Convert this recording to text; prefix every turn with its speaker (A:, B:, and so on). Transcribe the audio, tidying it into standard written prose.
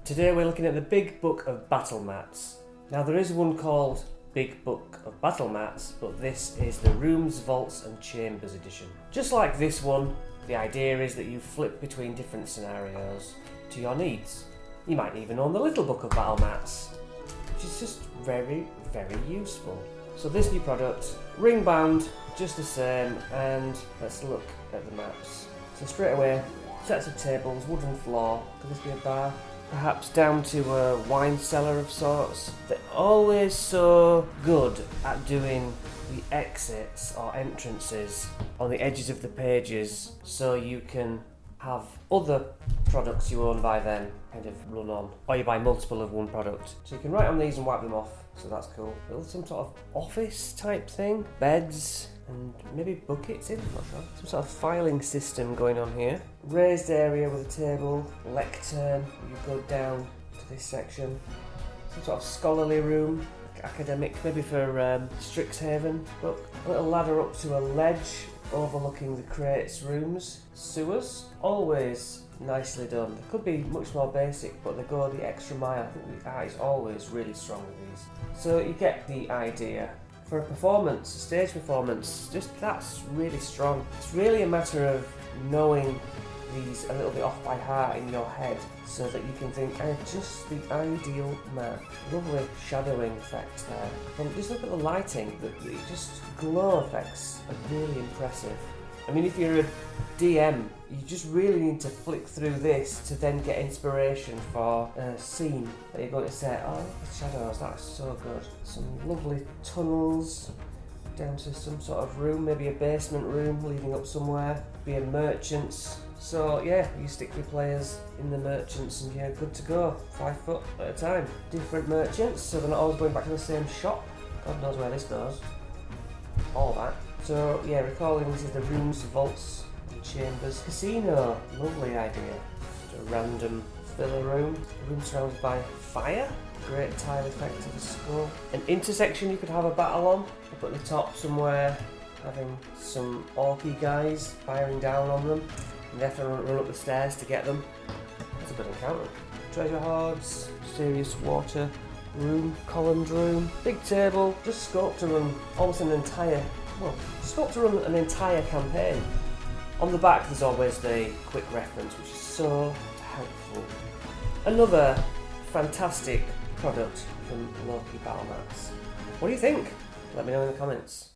A: Today we're looking at the Big Book of Battle Mats. Now there is one called Big Book of Battle Mats, but this is the Rooms, Vaults and Chambers edition. Just like this one, the idea is that you flip between different scenarios to your needs. You might even own the Little Book of Battle Mats, which is just very, very useful. So this new product, ring bound, just the same, and let's look at the maps. So straight away, sets of tables, wooden floor, could this be a bar? Perhaps down to a wine cellar of sorts. They're always so good at doing the exits or entrances on the edges of the pages so you can have other products you own by then kind of run on, or you buy multiple of one product. So you can write on these and wipe them off, so that's cool. Some sort of office type thing, beds and maybe buckets in, I'm not sure. Some sort of filing system going on here. Raised area with a table, lectern, you go down to this section. Some sort of scholarly room, like academic, maybe for Strixhaven book. A little ladder up to a ledge overlooking the crates rooms. Sewers, always nicely done. They could be much more basic, but they go the extra mile. I think the art is always really strong with these. So you get the idea. For a performance, a stage performance, just that's really strong. It's really a matter of knowing these a little bit off by heart in your head so that you can think, I have just the ideal mat. Lovely shadowing effect there. And just look at the lighting, just glow effects are really impressive. I mean, if you're a DM, you just really need to flick through this to then get inspiration for a scene that you're going to set. Oh, the shadows, that's so good. Some lovely tunnels down to some sort of room, maybe a basement room leading up somewhere. Be a merchant's. So yeah, you stick your players in the merchants and you're good to go, 5 foot at a time. Different merchants, so they're not always going back to the same shop. God knows where this goes. All that. So yeah, recalling this is the Rooms, Vaults and Chambers Casino. Lovely idea. Just a random filler room. A room surrounded by fire. Great tile effect of the skull. An intersection you could have a battle on. Up at the top somewhere, having some orky guys firing down on them. And they have to run up the stairs to get them. That's a good encounter. Treasure hoards, mysterious water room, columned room, big table, just scope to run almost an entire, campaign. On the back there's always the quick reference, which is so helpful. Another fantastic product from Loki Battle Mats. What do you think? Let me know in the comments.